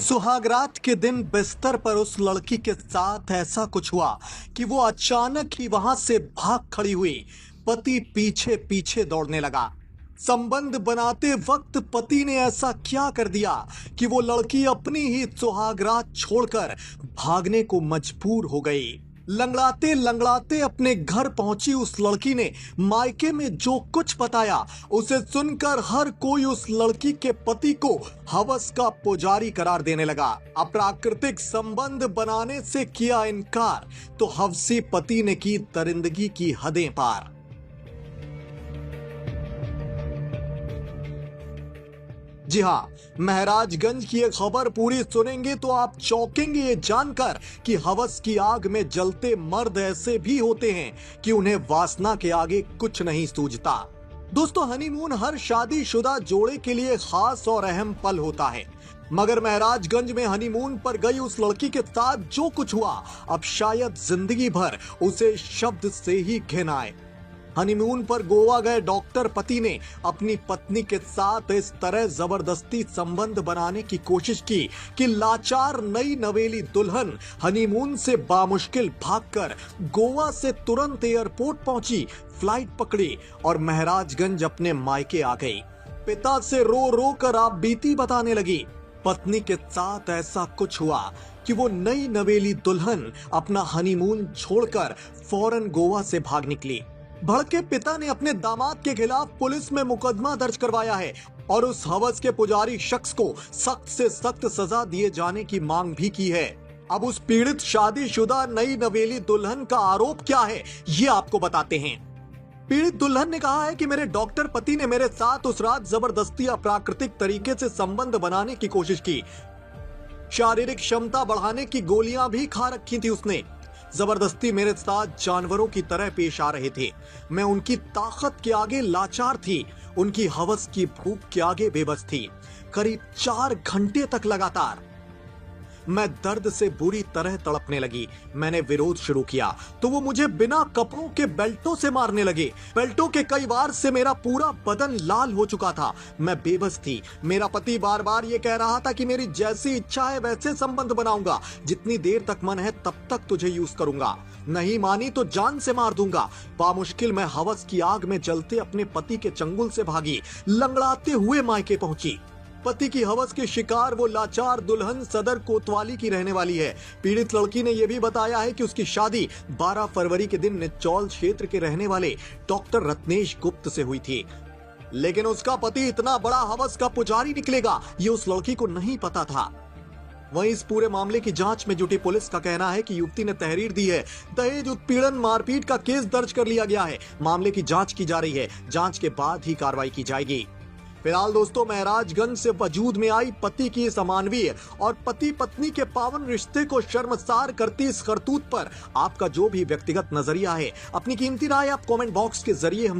सुहागरात के दिन बिस्तर पर उस लड़की के साथ ऐसा कुछ हुआ कि वो अचानक ही वहां से भाग खड़ी हुई। पति पीछे पीछे दौड़ने लगा। संबंध बनाते वक्त पति ने ऐसा क्या कर दिया कि वो लड़की अपनी ही सुहागरात छोड़कर भागने को मजबूर हो गई। लंगड़ाते लंगड़ाते अपने घर पहुंची उस लड़की ने मायके में जो कुछ बताया, उसे सुनकर हर कोई उस लड़की के पति को हवस का पुजारी करार देने लगा। अप्राकृतिक संबंध बनाने से किया इनकार तो हवसी पति ने की दरिंदगी की हदें पार। जी हाँ, महराजगंज की एक खबर पूरी सुनेंगे तो आप चौंकेंगे ये जानकर कि हवस की आग में जलते मर्द ऐसे भी होते हैं कि उन्हें वासना के आगे कुछ नहीं सूझता। दोस्तों, हनीमून हर शादीशुदा जोड़े के लिए खास और अहम पल होता है, मगर महराजगंज में हनीमून पर गई उस लड़की के साथ जो कुछ हुआ, अब शायद जिंदगी भर उसे शब्द से ही घिन आए। हनीमून पर गोवा गए डॉक्टर पति ने अपनी पत्नी के साथ इस तरह जबरदस्ती संबंध बनाने की कोशिश की कि लाचार नई नवेली दुल्हन हनीमून से बामुश्किल भागकर गोवा से तुरंत एयरपोर्ट पहुंची, फ्लाइट पकड़ी और महराजगंज अपने मायके आ गई। पिता से रो रो कर आप बीती बताने लगी। पत्नी के साथ ऐसा कुछ हुआ कि वो नई नवेली दुल्हन अपना हनीमून छोड़कर फौरन गोवा से भाग निकली। भड़के पिता ने अपने दामाद के खिलाफ पुलिस में मुकदमा दर्ज करवाया है और उस हवस के पुजारी शख्स को सख्त से सख्त सजा दिए जाने की मांग भी की है। अब उस पीड़ित शादीशुदा नई नवेली दुल्हन का आरोप क्या है, ये आपको बताते हैं। पीड़ित दुल्हन ने कहा है कि मेरे डॉक्टर पति ने मेरे साथ उस रात जबरदस्ती अप्राकृतिक तरीके से संबंध बनाने की कोशिश की। शारीरिक क्षमता बढ़ाने की गोलियां भी खा रखी थी उसने। जबरदस्ती मेरे साथ जानवरों की तरह पेश आ रहे थे। मैं उनकी ताकत के आगे लाचार थी, उनकी हवस की भूख के आगे बेबस थी। करीब 4 घंटे तक लगातार मैं दर्द से बुरी तरह तड़पने लगी। मैंने विरोध शुरू किया तो वो मुझे बिना कपड़ों के बेल्टों से मारने लगे। बेल्टों के कई वार से मेरा पूरा बदन लाल हो चुका था। मैं बेबस थी। मेरा पति बार बार ये कह रहा था कि मेरी जैसी इच्छा है वैसे संबंध बनाऊंगा, जितनी देर तक मन है तब तक तुझे यूज करूंगा, नहीं मानी तो जान से मार दूंगा। बामुश्किल मैं हवस की आग में जलते अपने पति के चंगुल से भागी, लंगड़ाते हुए मायके पहुंची। पति की हवस के शिकार वो लाचार दुल्हन सदर कोतवाली की रहने वाली है। पीड़ित लड़की ने यह भी बताया है कि उसकी शादी 12 फरवरी के दिन निचौल क्षेत्र के रहने वाले डॉक्टर रत्नेश गुप्त से हुई थी, लेकिन उसका पति इतना बड़ा हवस का पुजारी निकलेगा ये उस लड़की को नहीं पता था। वहीं इस पूरे मामले की जांच में जुटी पुलिस का कहना है कि युवती ने तहरीर दी है। दहेज उत्पीड़न मारपीट का केस दर्ज कर लिया गया है। मामले की जांच की जा रही है। जांच के बाद ही कार्रवाई की जाएगी। फिलहाल दोस्तों, महराजगंज से वजूद में आई पति की इस अमानवीय और पति पत्नी के पावन रिश्ते को शर्मसार करती इस करतूत पर आपका जो भी व्यक्तिगत नजरिया है, अपनी कीमती राय आप कमेंट बॉक्स के जरिए हम